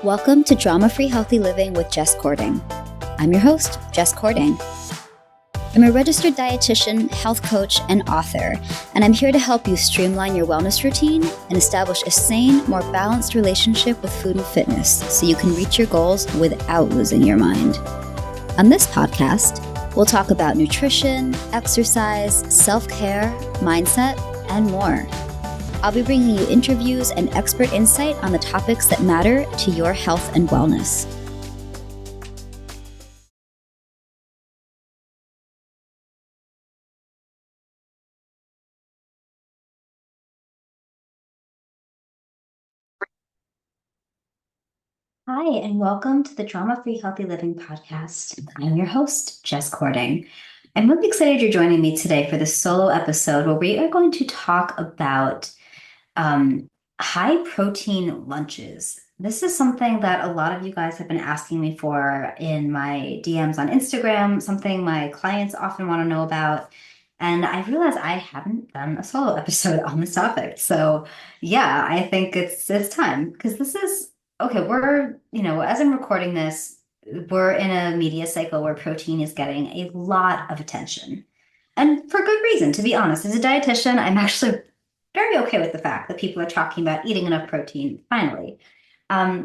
Welcome to Drama Free Healthy Living with Jess Cording. I'm your host, Jess Cording. I'm a registered dietitian, health coach, and author, and I'm here to help you streamline your wellness routine and establish a sane, more balanced relationship with food and fitness so you can reach your goals without losing your mind. On this podcast, we'll talk about nutrition, exercise, self-care, mindset, and more. I'll be bringing you interviews and expert insight on the topics that matter to your health and wellness. Hi, and welcome to the Drama Free Healthy Living podcast. I'm your host, Jess Cording. I'm really excited you're joining me today for this solo episode where we are going to talk about high protein lunches. This is something that a lot of you guys have been asking me for in my DMs on Instagram, something my clients often want to know about. And I realized I haven't done a solo episode on this topic. So yeah, I think it's time because this is okay. As I'm recording this, we're in a media cycle where protein is getting a lot of attention. And for good reason, to be honest. As a dietitian, I'm actually very okay with the fact that people are talking about eating enough protein, finally.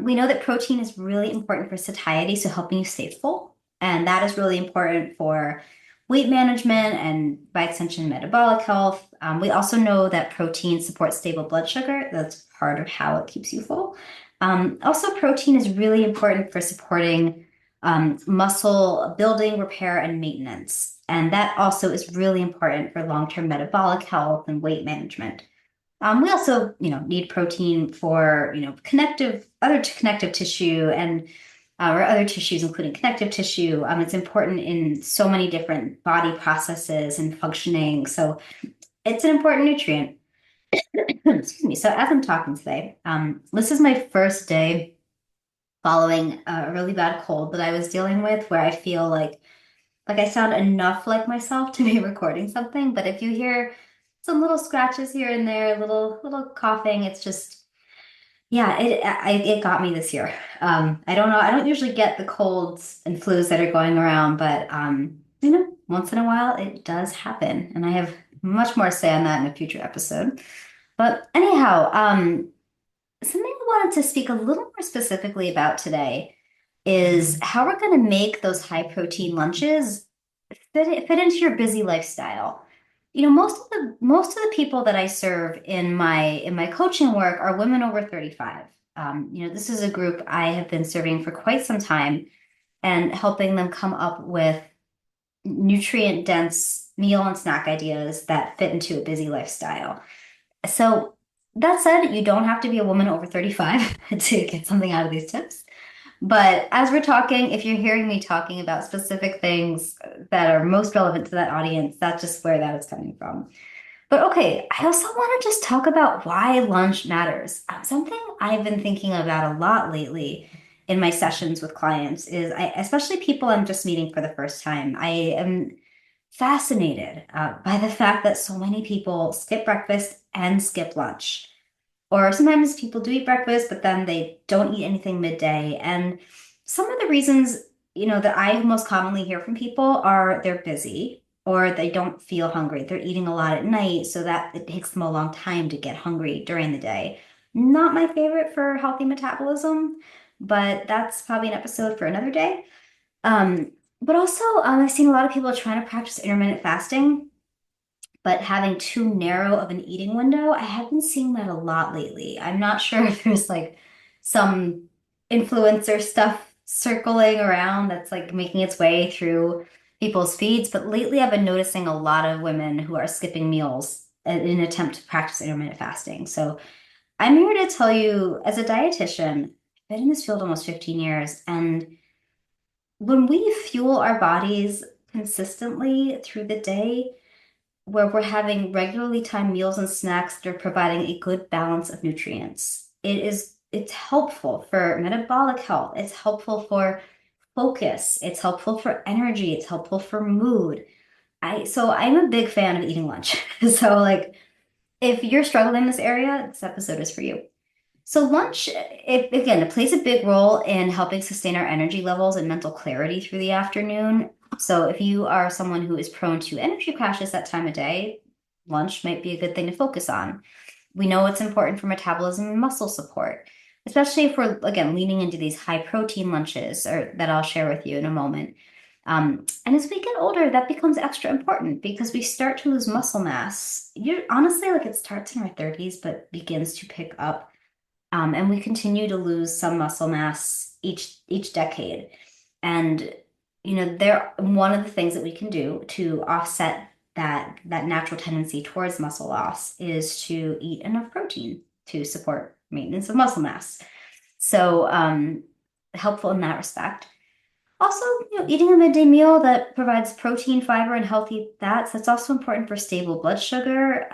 We know that protein is really important for satiety, so helping you stay full. And that is really important for weight management and, by extension, metabolic health. We also know that protein supports stable blood sugar. That's part of how it keeps you full. Also, protein is really important for supporting muscle building, repair, and maintenance. And that also is really important for long-term metabolic health and weight management. We also, need protein for, connective tissue and or other tissues, including connective tissue. It's important in so many different body processes and functioning. So it's an important nutrient. Excuse me. So as I'm talking today, this is my first day following a really bad cold that I was dealing with, where I feel like I sound enough like myself to be recording something. But if you hear some little scratches here and there, little coughing, it's just, yeah, it got me this year. I don't know. I don't usually get the colds and flus that are going around, but once in a while it does happen, and I have much more to say on that in a future episode. But anyhow, something I wanted to speak a little more specifically about today is how we're going to make those high protein lunches fit into your busy lifestyle. Most of the people that I serve in my coaching work are women over 35. This is a group I have been serving for quite some time and helping them come up with nutrient dense meal and snack ideas that fit into a busy lifestyle. So that said, you don't have to be a woman over 35 to get something out of these tips. But as we're talking, if you're hearing me talking about specific things that are most relevant to that audience, that's just where that is coming from. But okay, I also want to just talk about why lunch matters. Something I've been thinking about a lot lately in my sessions with clients is, especially people I'm just meeting for the first time, I am fascinated by the fact that so many people skip breakfast and skip lunch. Or sometimes people do eat breakfast, but then they don't eat anything midday. And some of the reasons, that I most commonly hear from people are they're busy or they don't feel hungry. They're eating a lot at night, so that it takes them a long time to get hungry during the day. Not my favorite for healthy metabolism, but that's probably an episode for another day. But also, I've seen a lot of people trying to practice intermittent fasting, but having too narrow of an eating window. I have been seeing that a lot lately. I'm not sure if there's like some influencer stuff circling around that's like making its way through people's feeds, but lately I've been noticing a lot of women who are skipping meals in an attempt to practice intermittent fasting. So I'm here to tell you, as a dietitian, I've been in this field almost 15 years, and when we fuel our bodies consistently through the day, where we're having regularly timed meals and snacks that are providing a good balance of nutrients. It's helpful for metabolic health. It's helpful for focus. It's helpful for energy. It's helpful for mood. I'm a big fan of eating lunch. So like if you're struggling in this area, this episode is for you. So lunch, again, it plays a big role in helping sustain our energy levels and mental clarity through the afternoon. So if you are someone who is prone to energy crashes that time of day, lunch might be a good thing to focus on. We know it's important for metabolism and muscle support, especially if we're, again, leaning into these high protein lunches or that I'll share with you in a moment. And as we get older, that becomes extra important because we start to lose muscle mass. You honestly, like it starts in our 30s, but begins to pick up and we continue to lose some muscle mass each decade. And there one of the things that we can do to offset that natural tendency towards muscle loss is to eat enough protein to support maintenance of muscle mass. So helpful in that respect. Also, eating a midday meal that provides protein, fiber, and healthy fats, that's also important for stable blood sugar,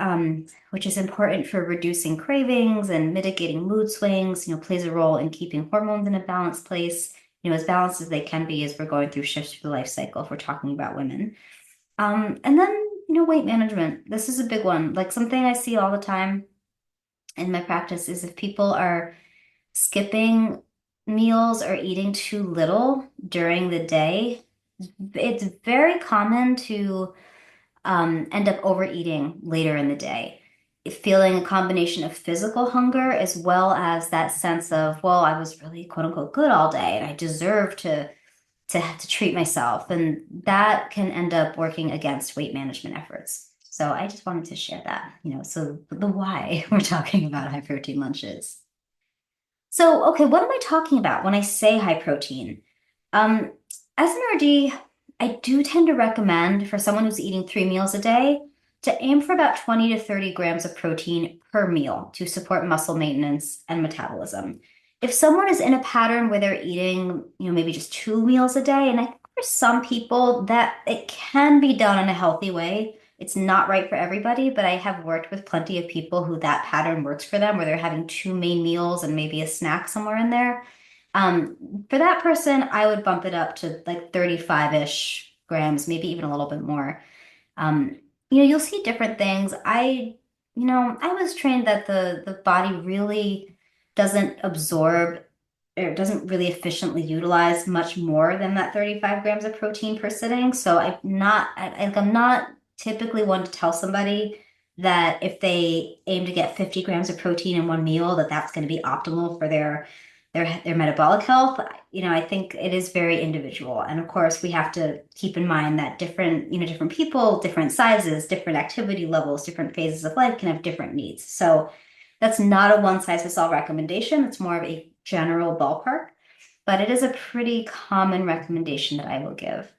which is important for reducing cravings and mitigating mood swings, plays a role in keeping hormones in a balanced place, as balanced as they can be as we're going through shifts through the life cycle if we're talking about women. And then, weight management. This is a big one. Like something I see all the time in my practice is if people are skipping meals or eating too little during the day, it's very common to end up overeating later in the day, feeling a combination of physical hunger as well as that sense of, well, I was really quote unquote good all day and I deserve to treat myself. And that can end up working against weight management efforts. So I just wanted to share that, so the why we're talking about high protein lunches. So, okay, what am I talking about when I say high protein? Um, as an RD, I do tend to recommend for someone who's eating 3 meals a day to aim for about 20 to 30 grams of protein per meal to support muscle maintenance and metabolism. If someone is in a pattern where they're eating, maybe just 2 meals a day, and I think for some people that it can be done in a healthy way. It's not right for everybody, but I have worked with plenty of people who that pattern works for them, where they're having two main meals and maybe a snack somewhere in there. For that person, I would bump it up to like 35-ish grams, maybe even a little bit more. Um, you'll see different things. I was trained that the body really doesn't absorb or doesn't really efficiently utilize much more than that 35 grams of protein per sitting. So I'm not typically one to tell somebody that if they aim to get 50 grams of protein in one meal, that that's going to be optimal for their metabolic health. I think it is very individual. And of course, we have to keep in mind that different people, different sizes, different activity levels, different phases of life can have different needs. So that's not a one size fits all recommendation. It's more of a general ballpark, but it is a pretty common recommendation that I will give.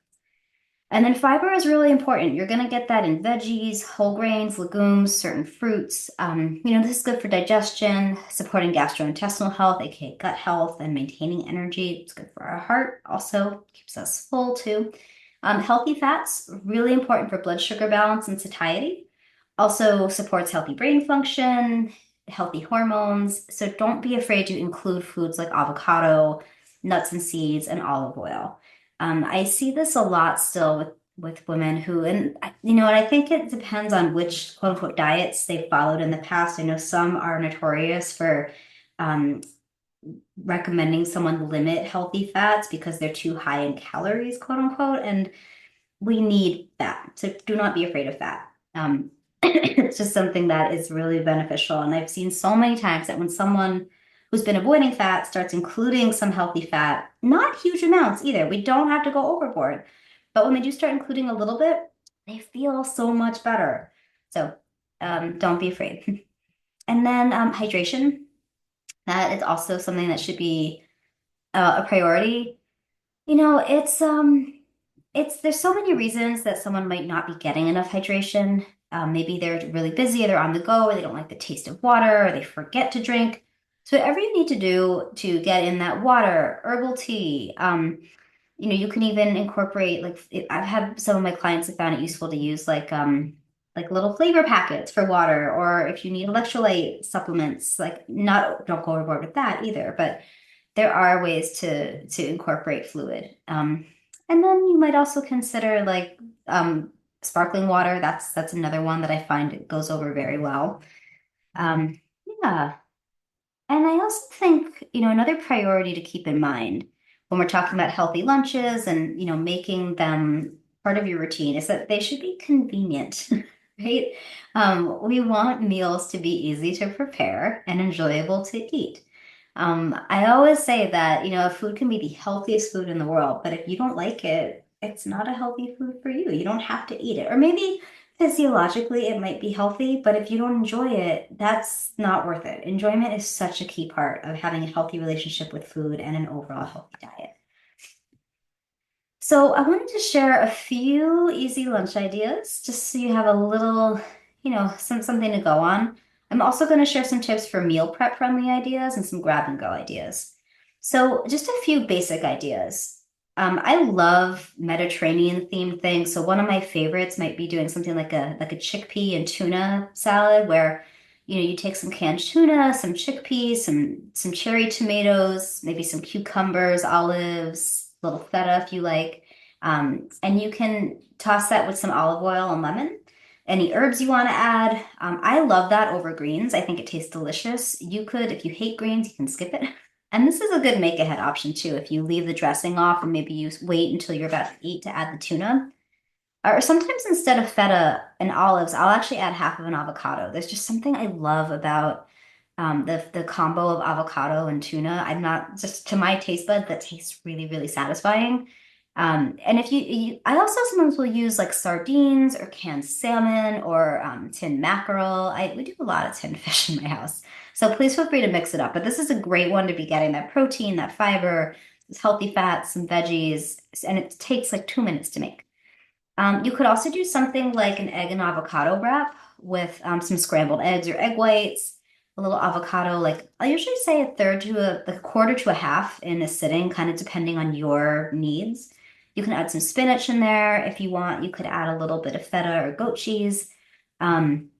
And then fiber is really important. You're going to get that in veggies, whole grains, legumes, certain fruits. This is good for digestion, supporting gastrointestinal health, aka gut health, and maintaining energy. It's good for our heart. Also keeps us full too. Healthy fats, really important for blood sugar balance and satiety. Also supports healthy brain function, healthy hormones. So don't be afraid to include foods like avocado, nuts and seeds, and olive oil. I see this a lot still with women who, and I think it depends on which quote unquote diets they've followed in the past. I know some are notorious for um, recommending someone limit healthy fats because they're too high in calories, quote unquote, and we need fat. So do not be afraid of fat. It's just something that is really beneficial. And I've seen so many times that when someone who's been avoiding fat starts including some healthy fat, not huge amounts either. We don't have to go overboard. But when they do start including a little bit, they feel so much better. So don't be afraid. And then hydration, that is also something that should be a priority. It's there's so many reasons that someone might not be getting enough hydration. Maybe they're really busy, they're on the go, or they don't like the taste of water, or they forget to drink. So whatever you need to do to get in that water, herbal tea, you can even incorporate I've had some of my clients have found it useful to use like little flavor packets for water, or if you need electrolyte supplements, like not don't go overboard with that either, but there are ways to incorporate fluid. And then you might also consider sparkling water. That's another one that I find it goes over very well. Um, yeah. And I also think, another priority to keep in mind when we're talking about healthy lunches and, making them part of your routine is that they should be convenient, right? We want meals to be easy to prepare and enjoyable to eat. I always say that, food can be the healthiest food in the world, but if you don't like it, it's not a healthy food for you. You don't have to eat it. Or maybe physiologically it might be healthy, but if you don't enjoy it, that's not worth it. Enjoyment is such a key part of having a healthy relationship with food and an overall healthy diet. So I wanted to share a few easy lunch ideas just so you have a little, something to go on. I'm also going to share some tips for meal prep friendly ideas and some grab and go ideas. So just a few basic ideas. I love Mediterranean themed things. So one of my favorites might be doing something like a chickpea and tuna salad where you take some canned tuna, some chickpeas, some cherry tomatoes, maybe some cucumbers, olives, a little feta if you like. And you can toss that with some olive oil and lemon. Any herbs you want to add. I love that over greens. I think it tastes delicious. You could, if you hate greens, you can skip it. And this is a good make ahead option too. If you leave the dressing off and maybe you wait until you're about to eat to add the tuna. Or sometimes instead of feta and olives, I'll actually add half of an avocado. There's just something I love about the combo of avocado and tuna. I'm not just to my taste bud that tastes really, really satisfying. And if I also sometimes will use like sardines or canned salmon or tin mackerel. We do a lot of tin fish in my house. So please feel free to mix it up. But this is a great one to be getting that protein, that fiber, this healthy fats, some veggies, and it takes like 2 minutes to make. You could also do something like an egg and avocado wrap with some scrambled eggs or egg whites, a little avocado. Like I usually say a third to a quarter to a half in a sitting, kind of depending on your needs. You can add some spinach in there if you want. You could add a little bit of feta or goat cheese. Um,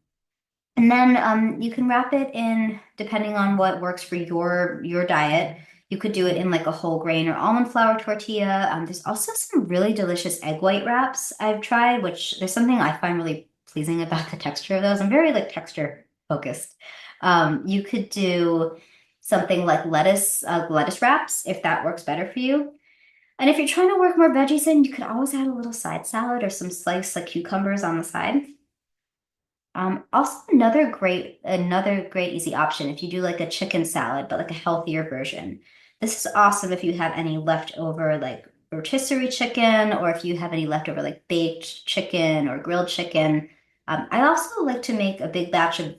and then you can wrap it in, depending on what works for your diet. You could do it in like a whole grain or almond flour tortilla. There's also some really delicious egg white wraps I've tried, which there's something I find really pleasing about the texture of those. I'm very like texture focused. You could do something like lettuce wraps if that works better for you. And if you're trying to work more veggies in, you could always add a little side salad or some sliced like cucumbers on the side. Also another great easy option if you do like a chicken salad, but like a healthier version. This is awesome if you have any leftover like rotisserie chicken or if you have any leftover like baked chicken or grilled chicken. I also like to make a big batch of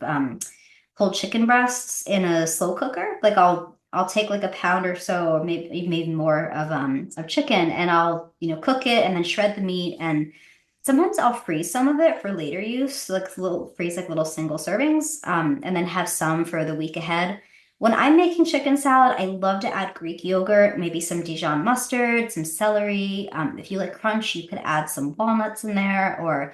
whole chicken breasts in a slow cooker. Like I'll take like a pound or so, or maybe more of chicken, and I'll cook it and then shred the meat and sometimes I'll freeze some of it for later use, like little single servings, and then have some for the week ahead. When I'm making chicken salad, I love to add Greek yogurt, maybe some Dijon mustard, some celery. If you like crunch, you could add some walnuts in there or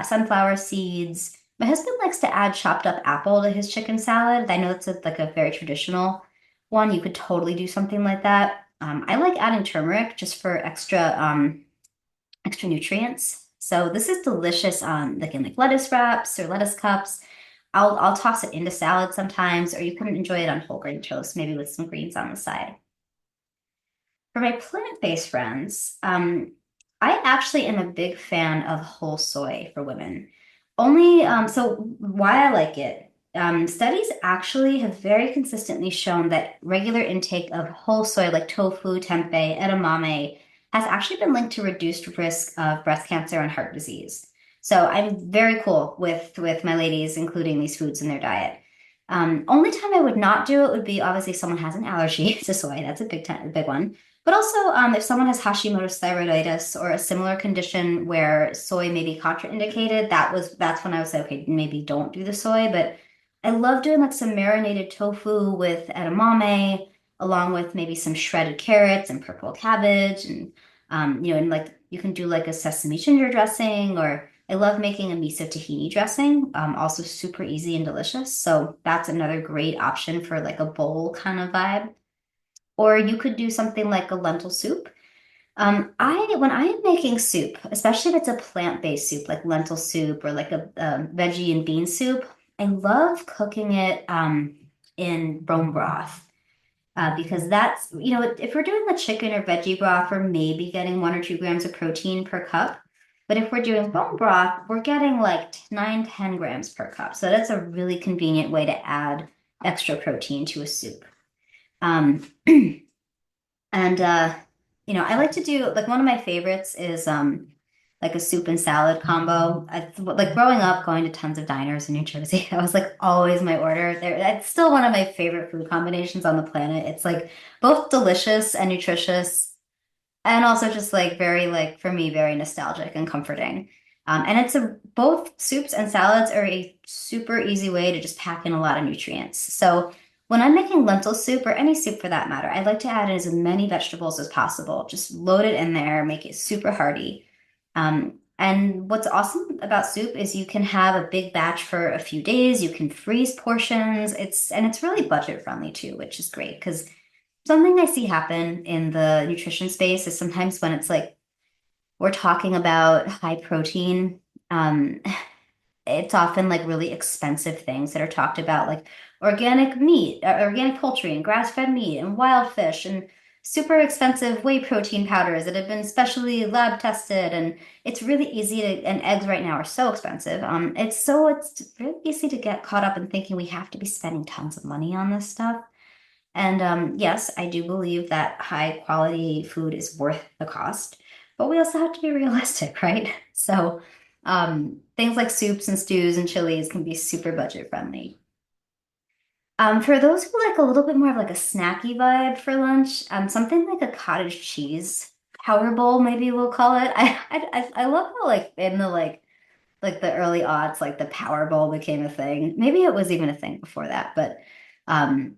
sunflower seeds. My husband likes to add chopped up apple to his chicken salad. I know it's like a very traditional one. You could totally do something like that. I like adding turmeric just for extra nutrients. So this is delicious like in like lettuce wraps or lettuce cups. I'll toss it into salad sometimes, or you can enjoy it on whole grain toast, maybe with some greens on the side. For my plant-based friends, I actually am a big fan of whole soy for women. Only, so why I like it, studies actually have very consistently shown that regular intake of whole soy like tofu, tempeh, edamame has actually been linked to reduced risk of breast cancer and heart disease. So I'm very cool with my ladies including these foods in their diet. Only time I would not do it would be obviously if someone has an allergy to soy. That's a big one. But also, if someone has Hashimoto's thyroiditis or a similar condition where soy may be contraindicated, that's when I would say, okay, maybe don't do the soy. But I love doing like some marinated tofu with edamame, along with maybe some shredded carrots and purple cabbage, and like you can do like a sesame ginger dressing, or I love making a miso tahini dressing, also super easy and delicious. So that's another great option for like a bowl kind of vibe. Or you could do something like a lentil soup. I when I am making soup, especially if it's a plant-based soup like lentil soup or like a veggie and bean soup, I love cooking it. in bone broth. Because that's, if we're doing the chicken or veggie broth, we're maybe getting 1 or 2 grams of protein per cup. But if we're doing bone broth, we're getting like 9, 10 grams per cup. So that's a really convenient way to add extra protein to a soup. Um, and I like to do like one of my favorites is like a soup and salad combo. Like growing up, going to tons of diners in New Jersey, that was like always my order. It's still one of my favorite food combinations on the planet. It's like both delicious and nutritious, and also just like very like for me very nostalgic and comforting. And it's a both soups and salads are a super easy way to just pack in a lot of nutrients. So when I'm making lentil soup or any soup for that matter, I like to add in as many vegetables as possible. Just load it in there, make it super hearty. And what's awesome about soup is you can have a big batch for a few days. You can freeze portions. It's really budget friendly too, which is great because something I see happen in the nutrition space is sometimes when it's like we're talking about high protein, um, it's often like really expensive things that are talked about, like organic meat, organic poultry, and grass-fed meat, and wild fish, and super expensive whey protein powders that have been specially lab tested. And it's really easy to, and eggs right now are so expensive. It's really easy to get caught up in thinking we have to be spending tons of money on this stuff. And yes, I do believe that high quality food is worth the cost, but we also have to be realistic, right? So things like soups and stews and chilies can be super budget friendly. For those who like a little bit more of like a snacky vibe for lunch, something like a cottage cheese power bowl, maybe we'll call it. I love how like in the like the early aughts, like the Powerball became a thing. Maybe it was even a thing before that, but um,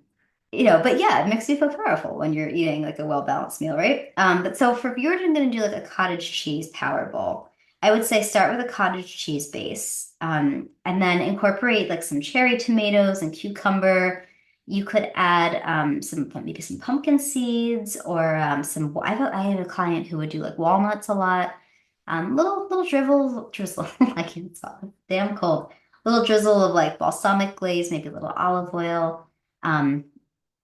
but yeah, it makes you feel powerful when you're eating like a well-balanced meal, right? But so for if you're going to do like a cottage cheese Powerball, I would say start with a cottage cheese base, and then incorporate like some cherry tomatoes and cucumber. You could add some maybe some pumpkin seeds or some. I had a client who would do like walnuts a lot. Drizzle. I can't stop. It's damn cold. Little drizzle of like balsamic glaze, maybe a little olive oil. Um,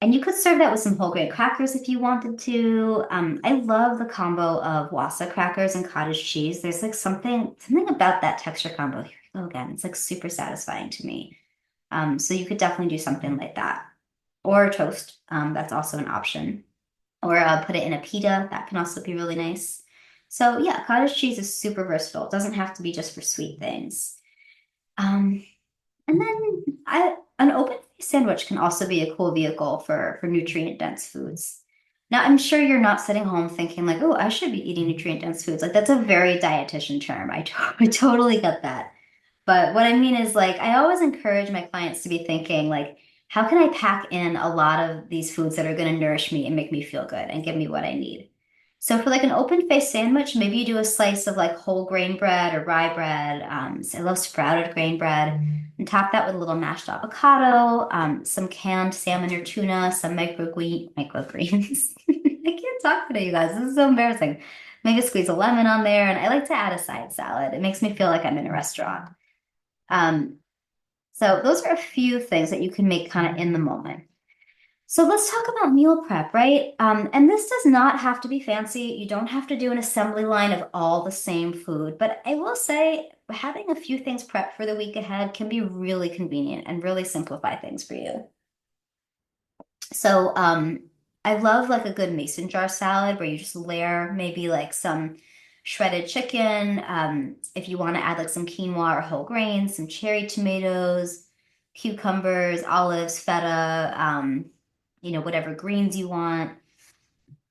and you could serve that with some whole grain crackers if you wanted to. I love the combo of Wassa crackers and cottage cheese. There's like something about that texture combo. Here we go again. It's like super satisfying to me. So you could definitely do something like that, or toast. That's also an option. Or put it in a pita. That can also be really nice. So yeah, cottage cheese is super versatile. It doesn't have to be just for sweet things. Um, and then an open face sandwich can also be a cool vehicle for nutrient dense foods. Now, I'm sure you're not sitting home thinking like, oh, I should be eating nutrient dense foods. Like that's a very dietitian term. I totally get that. But what I mean is like I always encourage my clients to be thinking like, how can I pack in a lot of these foods that are going to nourish me and make me feel good and give me what I need? So for like an open faced sandwich, maybe you do a slice of like whole grain bread or rye bread. So I love sprouted grain bread, and top that with a little mashed avocado, some canned salmon or tuna, some microgreens. I can't talk today, you guys. This is so embarrassing. Maybe squeeze a lemon on there, and I like to add a side salad. It makes me feel like I'm in a restaurant. Um, so those are a few things that you can make kind of in the moment. So let's talk about meal prep, right? And this does not have to be fancy. You don't have to do an assembly line of all the same food. But I will say having a few things prepped for the week ahead can be really convenient and really simplify things for you. So I love like a good mason jar salad where you just layer maybe like some shredded chicken. If you want to add like some quinoa or whole grains, some cherry tomatoes, cucumbers, olives, feta, whatever greens you want.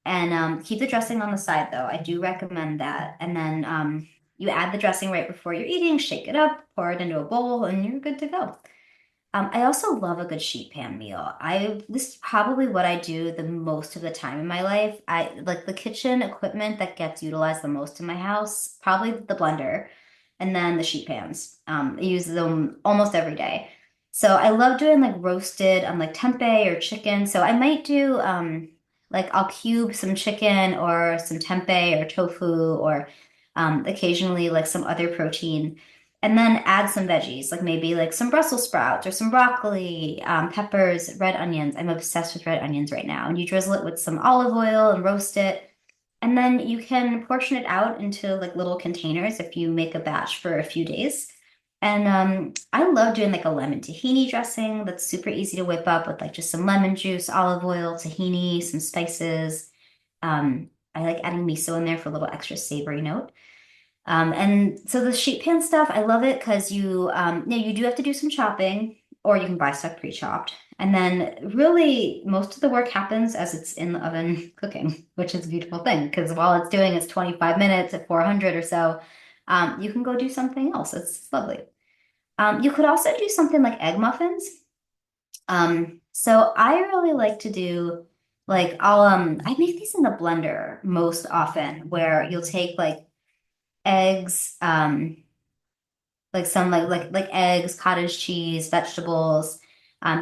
And keep the dressing on the side though. I do recommend that. And then you add the dressing right before you're eating, shake it up, pour it into a bowl, and you're good to go. I also love a good sheet pan meal. This is probably what I do the most of the time in my life. I like the kitchen equipment that gets utilized the most in my house, probably the blender and then the sheet pans. I use them almost every day. So I love doing like roasted like tempeh or chicken. So I might do like I'll cube some chicken or some tempeh or tofu or occasionally like some other protein. And then add some veggies, like maybe like some Brussels sprouts or some broccoli, peppers, red onions. I'm obsessed with red onions right now. And you drizzle it with some olive oil and roast it. And then you can portion it out into like little containers if you make a batch for a few days. And I love doing like a lemon tahini dressing that's super easy to whip up with like just some lemon juice, olive oil, tahini, some spices. I like adding miso in there for a little extra savory note. And so the sheet pan stuff, I love it because you do have to do some chopping, or you can buy stuff pre-chopped. And then really most of the work happens as it's in the oven cooking, which is a beautiful thing because while it's doing its 25 minutes at 400 or so, you can go do something else. It's lovely. You could also do something like egg muffins. So I really like to do like I make these in the blender most often where you'll take like eggs, like some like eggs, cottage cheese, vegetables.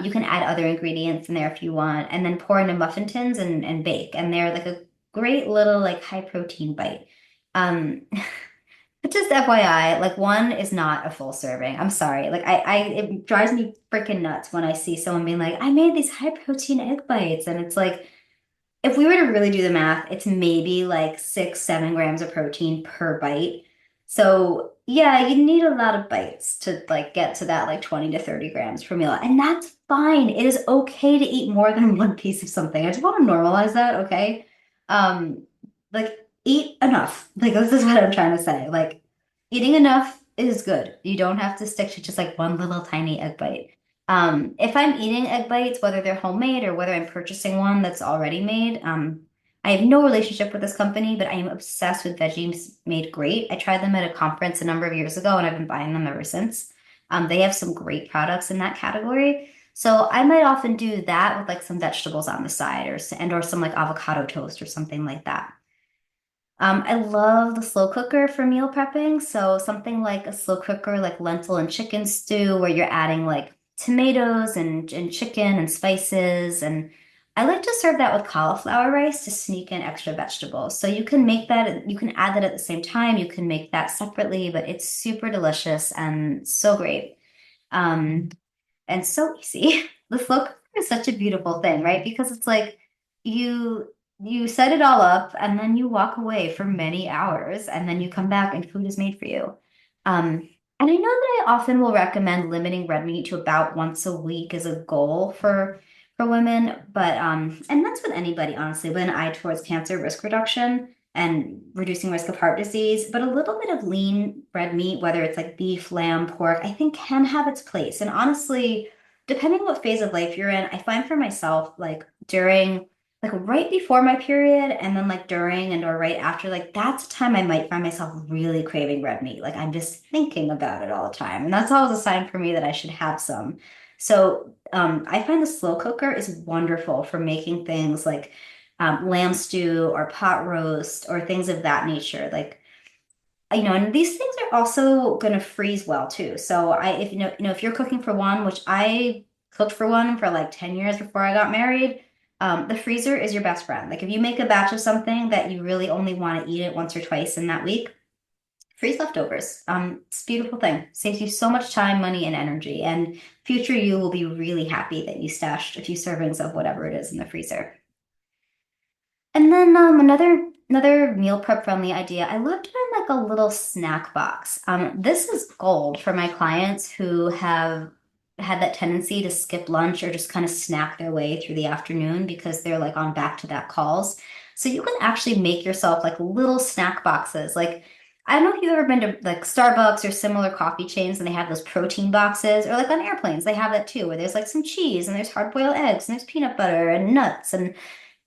You can add other ingredients in there if you want, and then pour into muffin tins and bake. And they're like a great little like high protein bite. Um, but just FYI, like one is not a full serving. I'm sorry. It drives me freaking nuts when I see someone being like, I made these high protein egg bites, and it's like if we were to really do the math, it's maybe like 6, 7 grams of protein per bite. So yeah, you need a lot of bites to like get to that like 20 to 30 grams per meal. And that's fine. It is okay to eat more than one piece of something. I just want to normalize that, okay? Um, like eat enough. Like this is what I'm trying to say. Like eating enough is good. You don't have to stick to just like one little tiny egg bite. If I'm eating egg bites, whether they're homemade or whether I'm purchasing one that's already made, I have no relationship with this company, but I am obsessed with Veggies Made Great. I tried them at a conference a number of years ago, and I've been buying them ever since. They have some great products in that category. So I might often do that with like some vegetables on the side or some like avocado toast or something like that. I love the slow cooker for meal prepping. So something like a slow cooker, like lentil and chicken stew, where you're adding like tomatoes and chicken and spices. And I like to serve that with cauliflower rice to sneak in extra vegetables. So you can make that, you can add that at the same time. You can make that separately, but it's super delicious and so great. Um, and so easy. The slow cooker is such a beautiful thing, right? Because it's like you set it all up and then you walk away for many hours and then you come back and food is made for you. And I know that I often will recommend limiting red meat to about once a week as a goal for women, but and that's with anybody honestly, with an eye towards cancer risk reduction and reducing risk of heart disease. But a little bit of lean red meat, whether it's like beef, lamb, pork, I think can have its place. And honestly, depending what phase of life you're in, I find for myself, like during, like right before my period, and then like during and or right after, like that's a time I might find myself really craving red meat. Like I'm just thinking about it all the time. And that's always a sign for me that I should have some. So I find the slow cooker is wonderful for making things like lamb stew or pot roast or things of that nature. Like, and these things are also going to freeze well too. So if if you're cooking for one, which I cooked for one for like 10 years before I got married, the freezer is your best friend. Like if you make a batch of something that you really only want to eat it once or twice in that week, freeze leftovers. It's a beautiful thing. Saves you so much time, money, and energy. And future you will be really happy that you stashed a few servings of whatever it is in the freezer. And then another meal prep friendly idea. I love doing like a little snack box. This is gold for my clients who have had that tendency to skip lunch or just kind of snack their way through the afternoon because they're like on back-to-back calls. So you can actually make yourself like little snack boxes. Like I don't know if you've ever been to like Starbucks or similar coffee chains and they have those protein boxes, or like on airplanes they have that too, where there's like some cheese and there's hard-boiled eggs and there's peanut butter and nuts and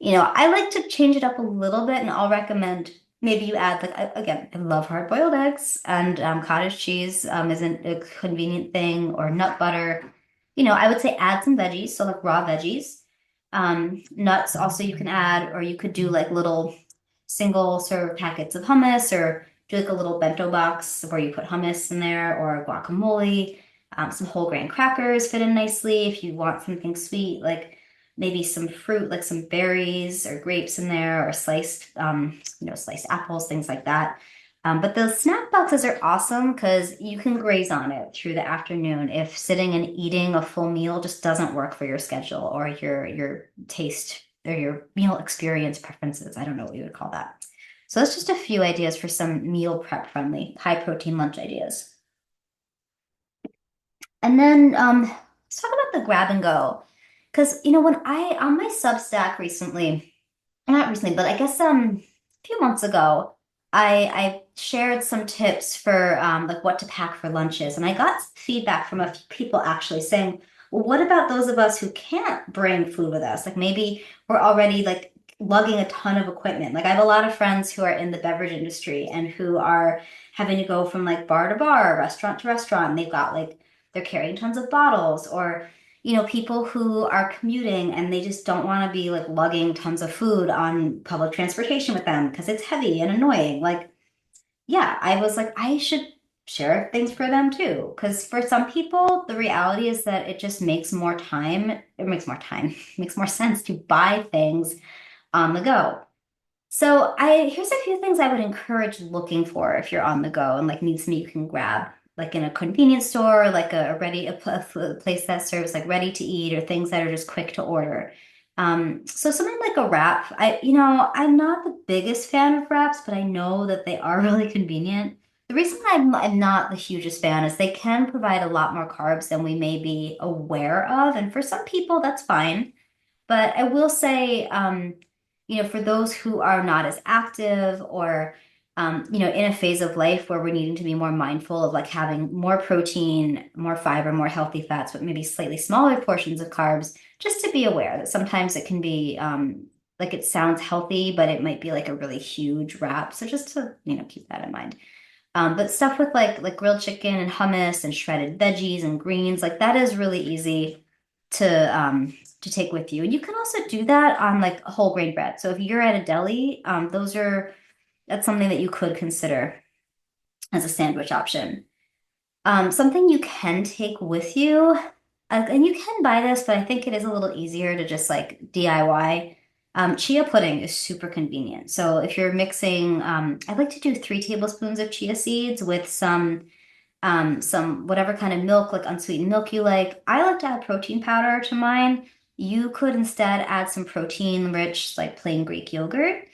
I like to change it up a little bit, and I'll recommend maybe you add like again, I love hard-boiled eggs and cottage cheese isn't a convenient thing or nut butter. I would say add some veggies, so like raw veggies. Nuts also you can add, or you could do like little single serve packets of hummus, or do like a little bento box where you put hummus in there or guacamole. Some whole grain crackers fit in nicely if you want something sweet, like maybe some fruit, like some berries or grapes in there, or sliced apples, things like that. But those snack boxes are awesome because you can graze on it through the afternoon if sitting and eating a full meal just doesn't work for your schedule or your taste or your meal experience preferences. I don't know what you would call that. So that's just a few ideas for some meal prep friendly, high protein lunch ideas. And then let's talk about the grab and go. Because when I on my Substack recently, not recently, but I guess a few months ago, I shared some tips for like what to pack for lunches, and I got some feedback from a few people actually saying, "Well, what about those of us who can't bring food with us? Like maybe we're already like lugging a ton of equipment. Like I have a lot of friends who are in the beverage industry and who are having to go from like bar to bar, restaurant to restaurant, and they've got like they're carrying tons of bottles or people who are commuting and they just don't want to be like lugging tons of food on public transportation with them because it's heavy and annoying. Like, yeah, I was like, I should share things for them too. Because for some people, the reality is that it just makes more time. It makes more time, makes more sense to buy things on the go. So here's a few things I would encourage looking for if you're on the go and like need something you can grab, like in a convenience store, like a place that serves like ready to eat or things that are just quick to order. So something like a wrap. I'm not the biggest fan of wraps, but I know that they are really convenient. The reason I'm not the hugest fan is they can provide a lot more carbs than we may be aware of, and for some people that's fine. But I will say, for those who are not as active or, in a phase of life where we're needing to be more mindful of like having more protein, more fiber, more healthy fats, but maybe slightly smaller portions of carbs, just to be aware that sometimes it can be, like it sounds healthy, but it might be like a really huge wrap. So just to, keep that in mind. But stuff with like grilled chicken and hummus and shredded veggies and greens, like that is really easy to take with you. And you can also do that on like whole grain bread. So if you're at a deli, that's something that you could consider as a sandwich option. Something you can take with you, and you can buy this, but I think it is a little easier to just like DIY. Chia pudding is super convenient. So if you're mixing, I like to do 3 tablespoons of chia seeds with some whatever kind of milk, like unsweetened milk you like. I like to add protein powder to mine. You could instead add some protein-rich, like plain Greek yogurt.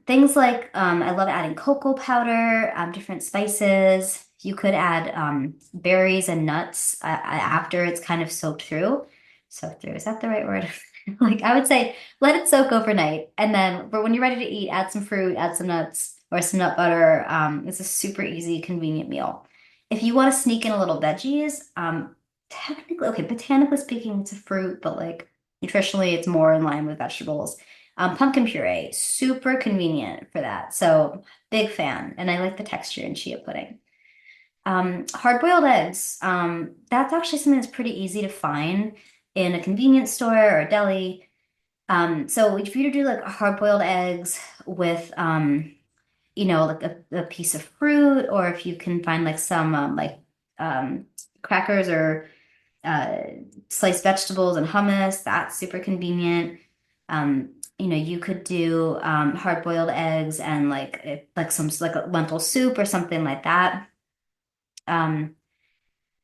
Things like I love adding cocoa powder, different spices. You could add berries and nuts after it's kind of soaked through. Soaked through, is that the right word? Like I would say, let it soak overnight, and then but when you're ready to eat, add some fruit, add some nuts or some nut butter. It's a super easy, convenient meal. If you want to sneak in a little veggies, technically, okay, botanically speaking, it's a fruit, but like nutritionally, it's more in line with vegetables. Pumpkin puree, super convenient for that. So big fan, and I like the texture in chia pudding. Hard-boiled eggs. That's actually something that's pretty easy to find in a convenience store or a deli. So if you were to do like hard-boiled eggs with like a piece of fruit, or if you can find like some um, crackers or uh, sliced vegetables and hummus, that's super convenient. You could do hard-boiled eggs and like some like a lentil soup or something like that. Um,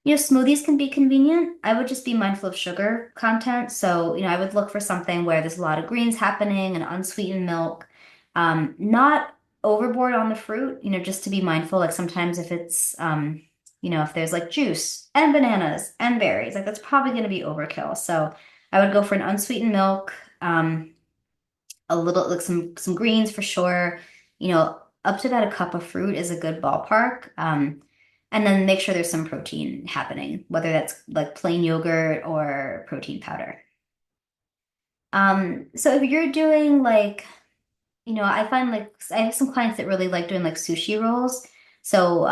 Smoothies can be convenient. I would just be mindful of sugar content. So, I would look for something where there's a lot of greens happening and unsweetened milk. Not overboard on the fruit, just to be mindful. Like sometimes if it's, if there's like juice and bananas and berries, like that's probably going to be overkill. So I would go for an unsweetened milk, a little, like some greens for sure. Up to about a cup of fruit is a good ballpark. And then make sure there's some protein happening, whether that's like plain yogurt or protein powder. So if you're doing like, I find like I have some clients that really like doing like sushi rolls. So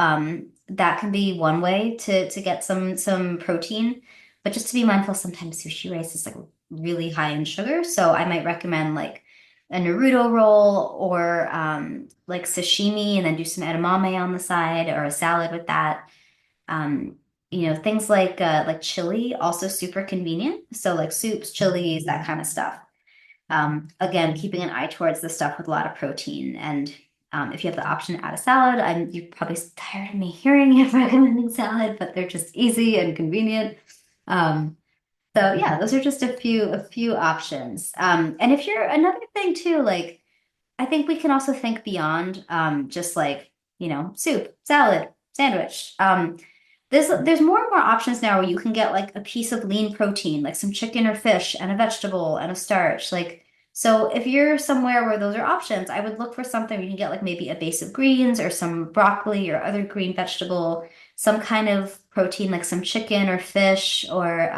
that can be one way to get some protein. But just to be mindful, sometimes sushi rice is like really high in sugar. So I might recommend like a Naruto roll or like sashimi and then do some edamame on the side or a salad with that. Um, things like chili, also super convenient. So like soups, chilies, that kind of stuff. Again, keeping an eye towards the stuff with a lot of protein and If you have the option to add a salad, you're probably tired of me hearing you recommending salad, but they're just easy and convenient. Um, so yeah, those are just a few options. And if you're another thing too, like I think we can also think beyond just like, soup, salad, sandwich. There's more and more options now where you can get like a piece of lean protein, like some chicken or fish and a vegetable and a starch. Like, so if you're somewhere where those are options, I would look for something where you can get like maybe a base of greens or some broccoli or other green vegetable, some kind of protein like some chicken or fish or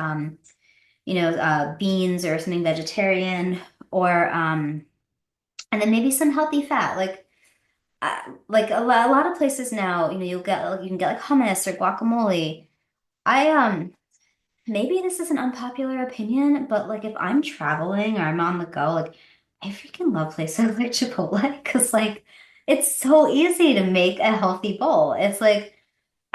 beans or something vegetarian or and then maybe some healthy fat. Like a lot of places now, you can get like hummus or guacamole. I maybe this is an unpopular opinion, but like if I'm traveling or I'm on the go, like I freaking love places like Chipotle because like it's so easy to make a healthy bowl. It's like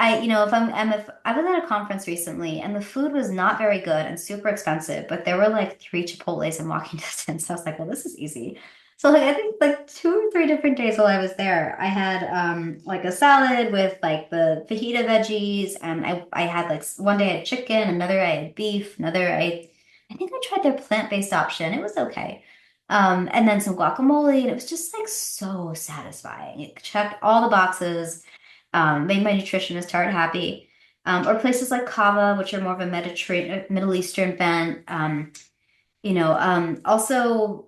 if I was at a conference recently and the food was not very good and super expensive, but there were like three Chipotles in walking distance. I was like, well, this is easy. So like I think like 2 or 3 different days while I was there, I had like a salad with like the fajita veggies, and I had like one day I had chicken, another I had beef, I think I tried their plant-based option. It was okay. And then some guacamole, and it was just like so satisfying. It checked all the boxes, made my nutritionist heart happy. Or places like Cava, which are more of a Mediterranean, Middle Eastern bent. Also,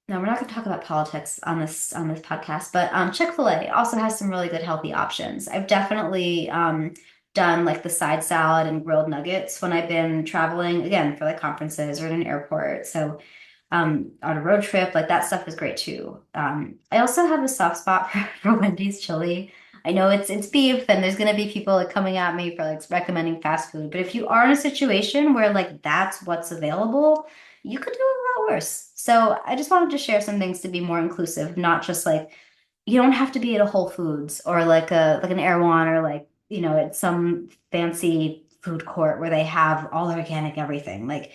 no, we're not going to talk about politics on this podcast, but Chick-fil-A also has some really good healthy options. I've definitely done like the side salad and grilled nuggets when I've been traveling, again, for like conferences or in an airport. So on a road trip, like that stuff is great too. I also have a soft spot for Wendy's chili. I know it's beef, and there's gonna be people like coming at me for like recommending fast food. But if you are in a situation where like that's what's available, you could do a lot worse. So I just wanted to share some things to be more inclusive, not just like you don't have to be at a Whole Foods or like an Erewhon or like, at some fancy food court where they have all organic everything. Like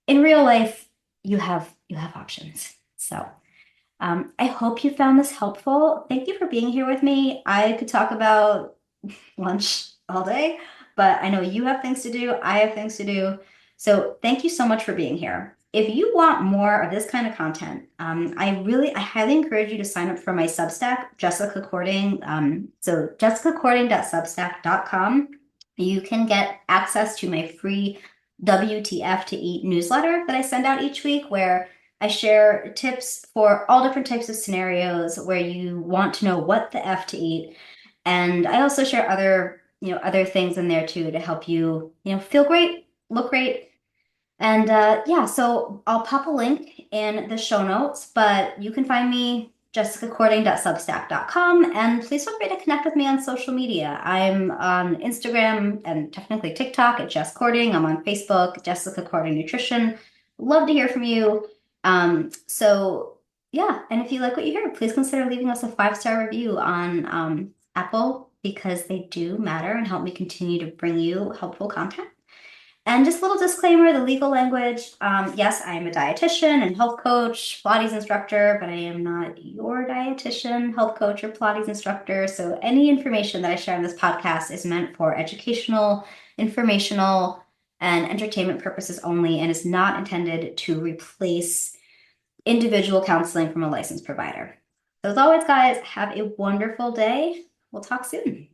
in real life, you have options. So I hope you found this helpful. Thank you for being here with me. I could talk about lunch all day, but I know you have things to do. I have things to do. So thank you so much for being here. If you want more of this kind of content, I highly encourage you to sign up for my Substack, Jessica Cording. So jessicacording.substack.com. You can get access to my free WTF to Eat newsletter that I send out each week, where I share tips for all different types of scenarios where you want to know what the F to eat. And I also share other things in there too to help you, feel great, look great. And yeah, so I'll pop a link in the show notes, but you can find me jessicacording.substack.com, and please feel free to connect with me on social media. I'm on Instagram and technically TikTok at Jess Cording. I'm on Facebook, Jessica Cording Nutrition. Love to hear from you. So yeah, and if you like what you hear, please consider leaving us a 5-star review on Apple, because they do matter and help me continue to bring you helpful content. And just a little disclaimer, the legal language. Yes, I am a dietitian and health coach, Pilates instructor, but I am not your dietitian, health coach, or Pilates instructor. So any information that I share on this podcast is meant for educational, informational, and entertainment purposes only, and is not intended to replace individual counseling from a licensed provider. So as always, guys, have a wonderful day. We'll talk soon.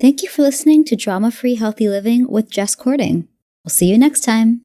Thank you for listening to Drama Free Healthy Living with Jess Cording. We'll see you next time.